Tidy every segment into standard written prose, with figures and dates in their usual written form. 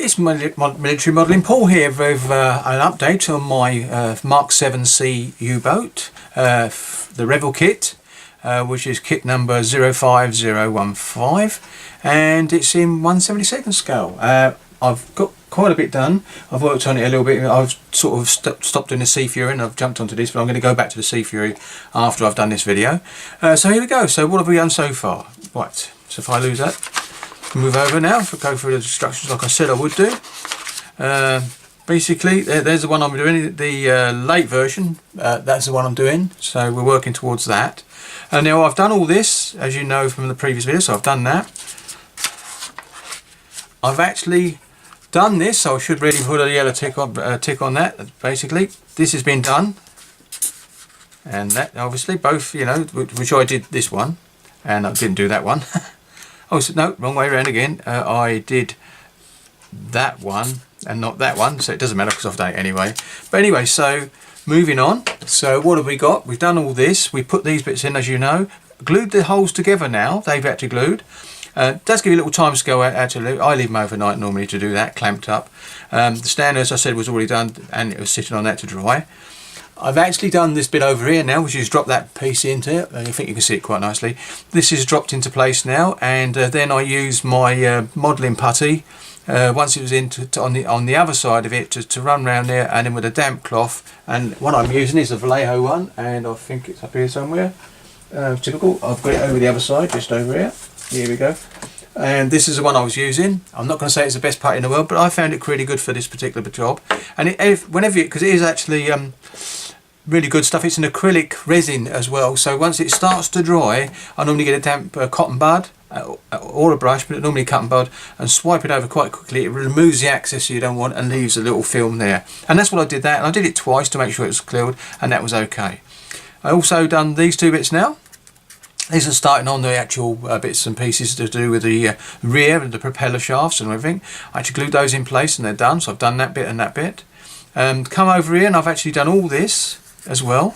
It's military modelling Paul here with an update on my Mark 7C U-boat, the REVELL kit, which is kit number 05015, and it's in 1/72 scale. I've got quite a bit done. I've worked on it a little bit. I've sort of stopped doing the Sea Fury and I've jumped onto this, but I'm going to go back to the Sea Fury after I've done this video. So here we go. So what have we done so far? Right, so if I lose that, move over now, go through the instructions like I said I would do. Basically, there's the one I'm doing, the late version, that's the one I'm doing, so we're working towards that. And now I've done all this, as you know from the previous video, so I've done that. I've actually done this, so I should really put a yellow tick on that. Basically, this has been done, and that obviously both, you know, which I did this one, and I didn't do that one. Oh, so no, wrong way around again. I did that one and not that one, so it doesn't matter because I've done it anyway. But anyway, so moving on. So what have we got? We've done all this. We put these bits in, as you know. Glued the holes together now. They've actually glued. Does give you a little time scale actually. I leave them overnight normally to do that, clamped up. The stand, as I said, was already done and it was sitting on that to dry. I've actually done this bit over here now, which is drop that piece into it. I think you can see it quite nicely. This is dropped into place now, and then I used my modelling putty once it was on the other side of it to run around there, and then with a damp cloth. And what I'm using is a Vallejo one, and I think it's up here somewhere. Typical. I've got it over the other side, just over here. Here we go. And this is the one I was using. I'm not going to say it's the best putty in the world, but I found it really good for this particular job. And because it is actually really good stuff. It's an acrylic resin as well, so once it starts to dry, I normally get a damp cotton bud or a brush, but normally a cotton bud, and swipe it over quite quickly. It removes the excess you don't want and leaves a little film there. And that's what I did that, and I did it twice to make sure it was cleared, and that was okay. I also done these two bits now. These are starting on the actual bits and pieces to do with the rear and the propeller shafts and everything. I actually glued those in place and they're done, so I've done that bit and that bit. Come over here and I've actually done all this as well.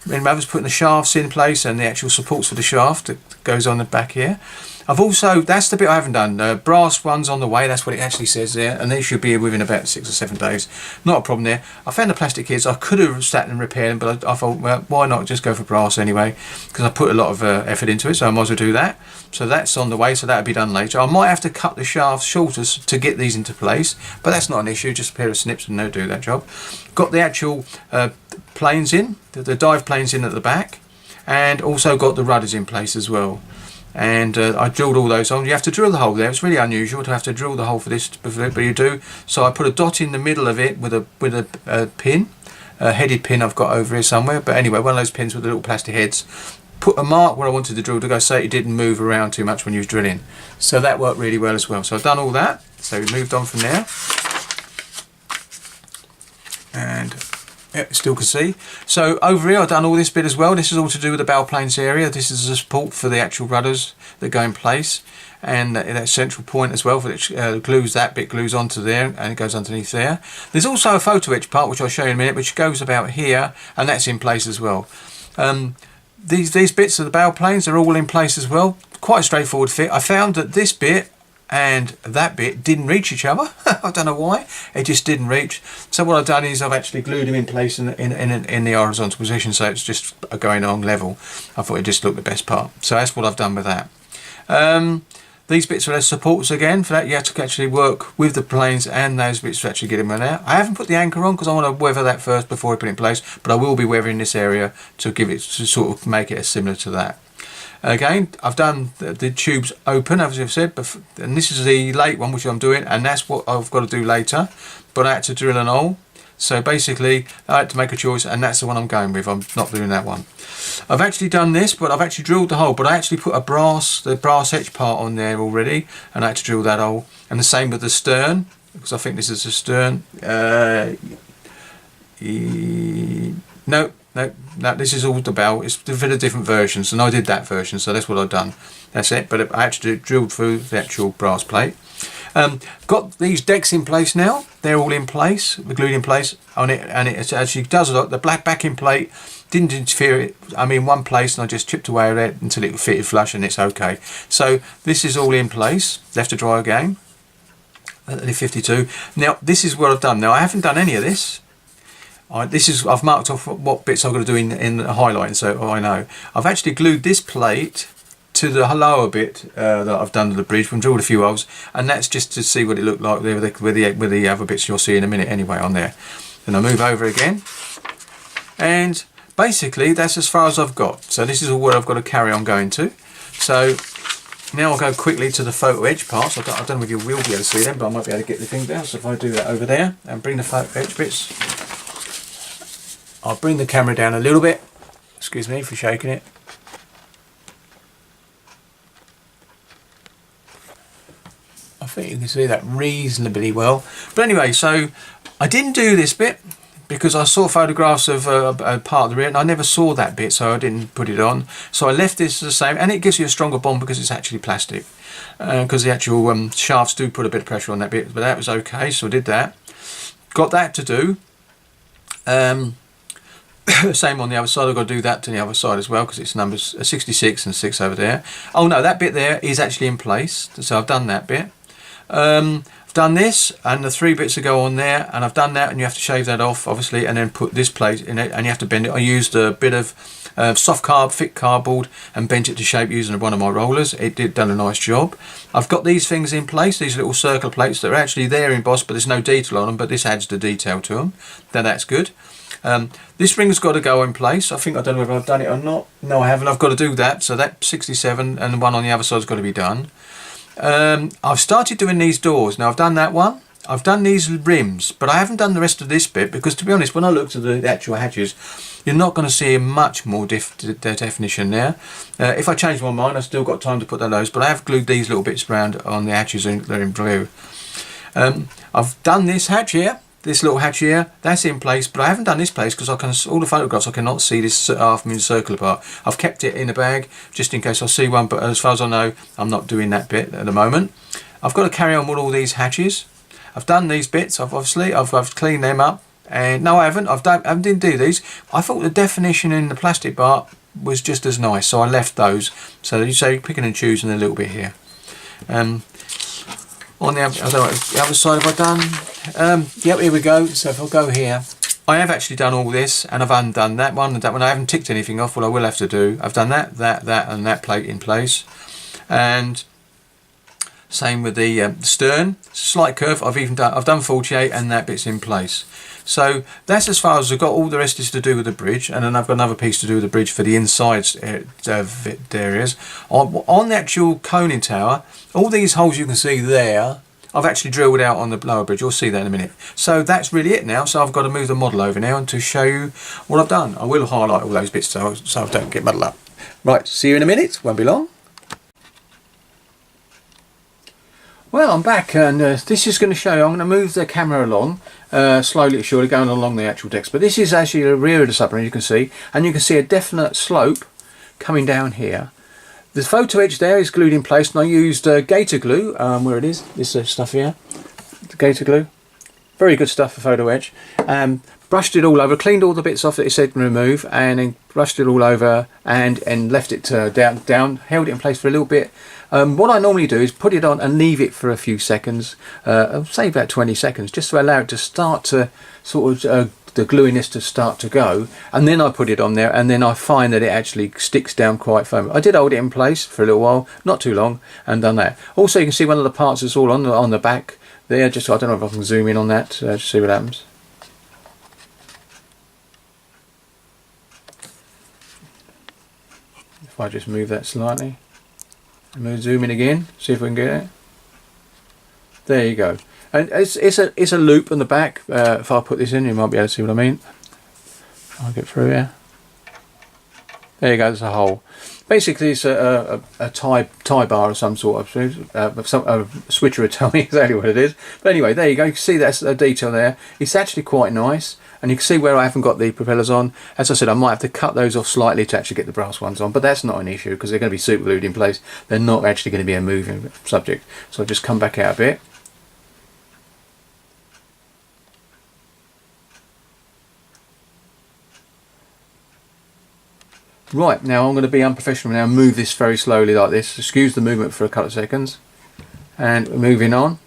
Remember, I was putting the shafts in place and the actual supports for the shaft that goes on the back here. I've also, that's the bit I haven't done, brass ones on the way, that's what it actually says there, and they should be within about 6 or 7 days. Not a problem there. I found the plastic kits. I could have sat and repaired them, but I thought, well, why not just go for brass anyway, because I put a lot of effort into it, so I might as well do that. So that's on the way, so that'll be done later. I might have to cut the shafts shorter to get these into place, but that's not an issue, just a pair of snips and they'll do that job. Got the actual planes in, the dive planes in at the back, and also got the rudders in place as well. And I drilled all those on. You have to drill the hole there. It's really unusual to have to drill the hole for this, but you do. So I put a dot in the middle of it with a pin, a headed pin I've got over here somewhere. But anyway, one of those pins with the little plastic heads. Put a mark where I wanted the drill to go, so it didn't move around too much when you was drilling. So that worked really well as well. So I've done all that. So we moved on from there. And yeah, still can see. So over here I've done all this bit as well. This is all to do with the bow planes area. This is the support for the actual rudders that go in place, and that central point as well, which glues, that bit glues onto there and it goes underneath there. There's also a photo etch part which I'll show you in a minute, which goes about here, and that's in place as well. These bits of the bow planes are all in place as well. Quite a straightforward fit. I found that this bit and that bit didn't reach each other. I don't know why, it just didn't reach. So what I've done is I've actually glued them in place in the horizontal position, so it's just going on level. I thought it just looked the best part, so that's what I've done with that. These bits are their supports again. For that you have to actually work with the planes and those bits to actually get them out. I haven't put the anchor on because I want to weather that first before I put it in place, but I will be weathering this area to give it, to sort of make it similar to that. Again, I've done the tubes open, as I've said, and this is the late one which I'm doing, and that's what I've got to do later, but I had to drill an hole. So basically I had to make a choice, and that's the one I'm going with. I'm not doing that one. I've actually done this, but I've actually drilled the hole, but I actually put the brass etch part on there already, and I had to drill that hole. And the same with the stern, because I think this is the stern. No, this is all the bow. It's for the different versions, and I did that version, so that's what I've done. That's it, but I actually drilled through the actual brass plate. Got these decks in place now. They're all in place, glued in place on it, and it actually does a lot. The black backing plate didn't interfere. I'm in one place, and I just chipped away at it until it fitted flush, and it's okay. So this is all in place. Left to dry again. the 52. Now this is what I've done. Now I haven't done any of this. I've marked off what bits I've got to do in highlighting, so I know. I've actually glued this plate to the lower bit that I've done to the bridge. We've drilled a few holes, and that's just to see what it looked like with the other bits you'll see in a minute anyway on there. Then I move over again, and basically that's as far as I've got. So this is all what I've got to carry on going to. So now I'll go quickly to the photo edge parts. I don't know if you will be able to see them, but I might be able to get the thing down. So if I do that over there and bring the photo edge bits, I'll bring the camera down a little bit. Excuse me for shaking it. I think you can see that reasonably well. But anyway, so I didn't do this bit because I saw photographs of a part of the rear and I never saw that bit, so I didn't put it on. So I left this the same, and it gives you a stronger bond because it's actually plastic. Because the actual shafts do put a bit of pressure on that bit, but that was okay, so I did that. Got that to do. Same on the other side. I've got to do that to the other side as well because it's numbers 66 and 6 over there. Oh no, that bit there is actually in place, so I've done that bit. I've done this, and the 3 bits that go on there, and I've done that, and you have to shave that off obviously, and then put this plate in it, and you have to bend it. I used a bit of thick cardboard and bent it to shape using one of my rollers. It did done a nice job. I've got these things in place, these little circle plates that are actually there embossed, but there's no detail on them, but this adds the detail to them. Now that's good. This ring's got to go in place. I don't know whether I've done it or not. No, I haven't. I've got to do that. So that 67 and the one on the other side's got to be done. I've started doing these doors. Now I've done that one. I've done these rims, but I haven't done the rest of this bit because, to be honest, when I looked at the actual hatches, you're not going to see much more definition there. If I change my mind, I've still got time to put those, but I have glued these little bits around on the hatches and they're in blue. I've done this hatch here. This little hatch here, that's in place, but I haven't done this place because all the photographs I cannot see this half-moon circle apart. I've kept it in a bag just in case I see one, but as far as I know, I'm not doing that bit at the moment. I've got to carry on with all these hatches. I've done these bits. I've cleaned them up, and no, I haven't. I didn't do these. I thought the definition in the plastic part was just as nice, so I left those. So you say picking and choosing a little bit here. On the other, I don't know, the other side have I done? Yep, here we go. So if I go here, I have actually done all this, and I've undone that one and that one. I haven't ticked anything off. What I will have to do, I've done that, and that plate in place, and same with the stern. Slight curve. I've done 48, and that bit's in place. So that's as far as I've got. All the rest is to do with the bridge, and then I've got another piece to do with the bridge for the inside areas. On the actual coning tower, all these holes you can see there, I've actually drilled out on the lower bridge. You'll see that in a minute. So that's really it now. So I've got to move the model over now and to show you what I've done. I will highlight all those bits so I don't get muddled up. Right, see you in a minute. Won't be long. Well, I'm back, and this is going to show you. I'm going to move the camera along slowly, surely, going along the actual decks. But this is actually the rear of the submarine, you can see, and you can see a definite slope coming down here. The photo edge there is glued in place, and I used gator glue. Where it is, this stuff here, the gator glue, very good stuff for photo edge. Brushed it all over, cleaned all the bits off that it said remove, and then brushed it all over and left it down, held it in place for a little bit. What I normally do is put it on and leave it for a few seconds, say about 20 seconds, just to allow it to start to sort of the gluiness to start to go, and then I put it on there, and then I find that it actually sticks down quite firm. I did hold it in place for a little while, not too long, and done that. Also, you can see one of the parts is all on the back there. Just I don't know if I can zoom in on that, just see what happens. If I just move that slightly, and zoom in again, see if we can get it. There you go. And it's a loop on the back. If I put this in, you might be able to see what I mean. I'll get through here. There you go. There's a hole. Basically, it's a tie bar of some sort of switcher would tell me exactly what it is. But anyway, there you go. You can see that's a detail there. It's actually quite nice, and you can see where I haven't got the propellers on. As I said, I might have to cut those off slightly to actually get the brass ones on, but that's not an issue because they're going to be super glued in place. They're not actually going to be a moving subject. So I'll just come back out a bit. Right, now I'm going to be unprofessional now and move this very slowly like this. Excuse the movement for a couple of seconds. And moving on.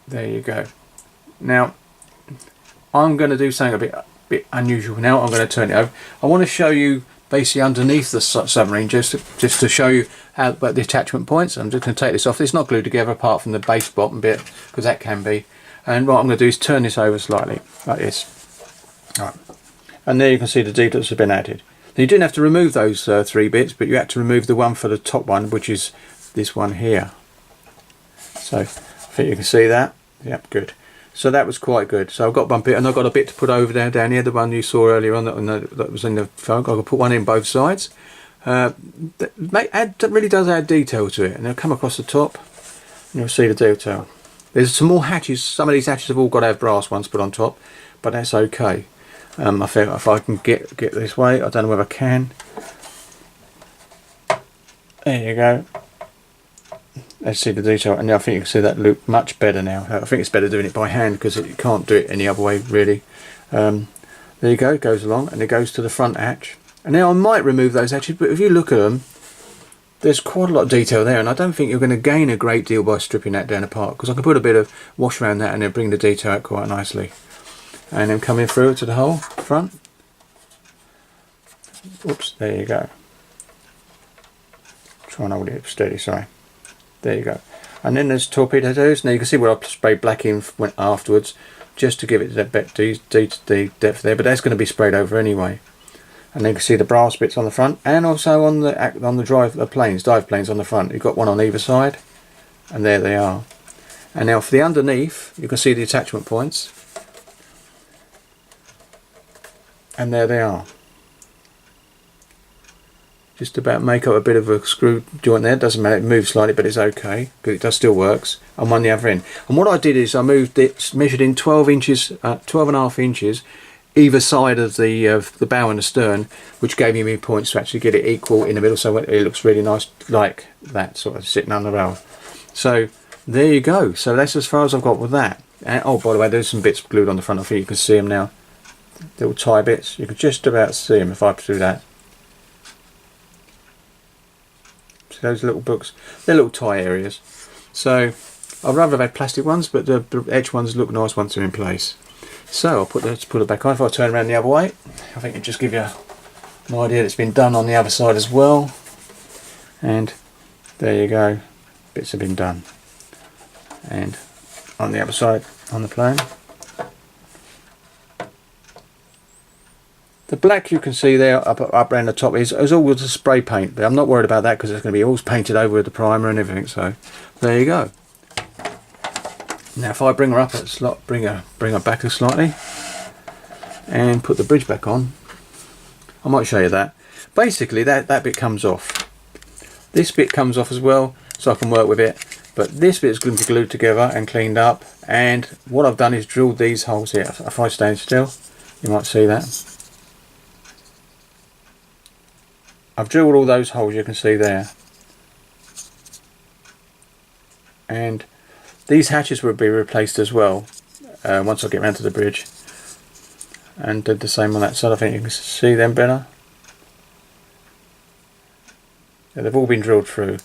There you go. Now I'm going to do something a bit unusual now. I'm going to turn it over. I want to show you basically underneath the submarine, just to show you how about the attachment points. I'm just going to take this off. It's not glued together apart from the base bottom bit, because that can be. And what I'm going to do is turn this over slightly like this. Right. And there you can see the details have been added. Now you didn't have to remove those 3 bits, but you had to remove the one for the top one, which is this one here. So I think you can see that. Yep, good. So that was quite good. So I've got one bit, and I've got a bit to put over there down here, the one you saw earlier on that was in the phone. I'll put one in both sides. That really does add detail to it, and they'll come across the top and you'll see the detail. There's some more hatches. Some of these hatches have all got to have brass ones put on top, but that's okay. I think if I can get this way, I don't know whether I can. There you go. Let's see the detail, and I think you can see that loop much better now. I think it's better doing it by hand because you can't do it any other way really. There you go, it goes along and it goes to the front hatch. And now I might remove those hatches, but if you look at them, there's quite a lot of detail there, and I don't think you're going to gain a great deal by stripping that down apart, because I can put a bit of wash around that and then bring the detail out quite nicely. And then coming through to the whole front. Oops, there you go. Try and hold it steady, sorry. There you go. And then there's torpedo toes. Now you can see where I sprayed black in went afterwards, just to give it that bit the depth there, but that's going to be sprayed over anyway. And then you can see the brass bits on the front, and also on the dive planes on the front. You've got one on either side, and there they are. And now for the underneath, you can see the attachment points, and there they are. Just about make up a bit of a screw joint there. It doesn't matter, it moves slightly, but it's okay because it does still works. I'm on the other end, and what I did is I moved it, measured in 12 inches, 12.5 inches either side of the bow and the stern, which gave me points to actually get it equal in the middle, so it looks really nice like that, sort of sitting on the rail. So there you go. So that's as far as I've got with that. And, oh, by the way, there's some bits glued on the front. I think you can see them now, little tie bits. You can just about see them if I do that. See those little books? They're little tie areas. So I'd rather have had plastic ones, but the edge ones look nice once they're in place. So I'll put it back on. If I turn around the other way, I think it'll just give you an idea that it's been done on the other side as well. And there you go, bits have been done. And on the other side, on the plane, the black you can see there up around the top is all with the spray paint, but I'm not worried about that because it's going to be all painted over with the primer and everything. So there you go. Now if I bring her up a slot, bring her back a slightly, and put the bridge back on, I might show you that. Basically that bit comes off. This bit comes off as well, so I can work with it. But this bit is going to be glued together and cleaned up. And what I've done is drilled these holes here. If I stand still, you might see that. I've drilled all those holes you can see there. And these hatches will be replaced as well once I get round to the bridge, and did the same on that side. I think you can see them better. Yeah, they've all been drilled through.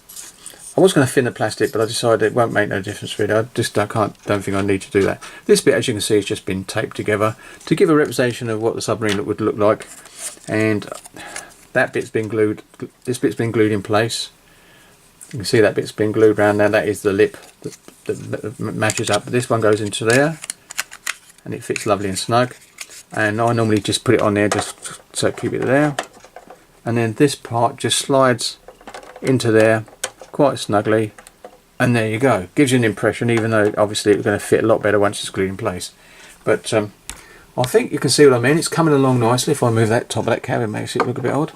I was going to thin the plastic, but I decided it won't make no difference really. I just don't think I need to do that. This bit, as you can see, has just been taped together to give a representation of what the submarine would look like, and that bit's been glued. This bit's been glued in place. You can see that bit's been glued around there. That is the lip that matches up. But this one goes into there, and it fits lovely and snug. And I normally just put it on there just so keep it there. And then this part just slides into there quite snugly, and there you go. Gives you an impression, even though obviously it's going to fit a lot better once it's glued in place. But I think you can see what I mean. It's coming along nicely. If I move that top of that cab, it makes it look a bit odd.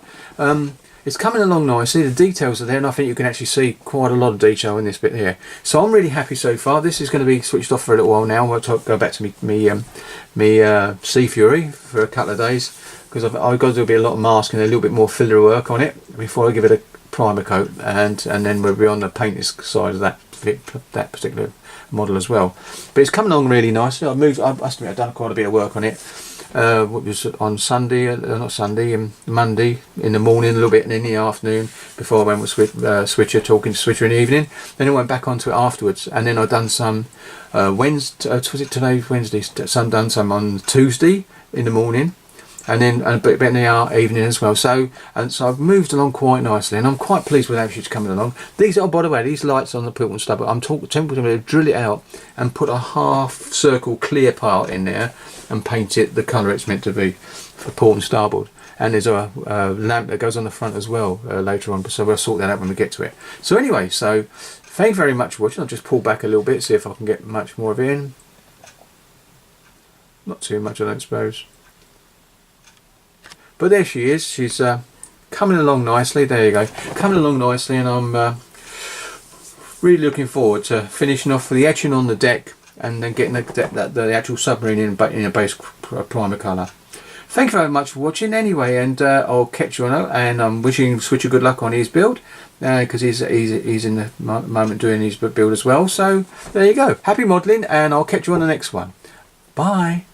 It's coming along nicely, the details are there, and I think you can actually see quite a lot of detail in this bit here. So I'm really happy so far. This is going to be switched off for a little while now. I'll go back to me Sea Fury for a couple of days, because I've got to do a lot of masking and a little bit more filler work on it before I give it a primer coat, and then we'll be on the painted side of that. that particular model as well. But it's coming along really nicely. I must admit, I've done quite a bit of work on it. What was on Sunday, not Sunday, Monday in the morning, a little bit in the afternoon before I went with Switcher, talking to Switcher in the evening. Then I went back onto it afterwards, and then I've done some Wednesday. Was it today? Wednesday. Done some on Tuesday in the morning, and then a bit in the evening as well. So I've moved along quite nicely, and I'm quite pleased with how she's coming along. These are, by the way, these lights on the pilt and stuff. I'm tempted to drill it out and put a half circle clear part in there and paint it the colour it's meant to be for port and starboard. And there's a lamp that goes on the front as well later on, so we'll sort that out when we get to it. So anyway, so thank you very much for watching. I'll just pull back a little bit, see if I can get much more of it in. Not too much, I don't suppose. But there she is. She's coming along nicely. There you go, coming along nicely, and I'm really looking forward to finishing off with the etching on the deck, and then getting the actual submarine in a base primer colour. Thank you very much for watching anyway, and I'll catch you on, and I'm wishing Switcher good luck on his build, because he's in the moment doing his build as well. So there you go, happy modelling, and I'll catch you on the next one. Bye.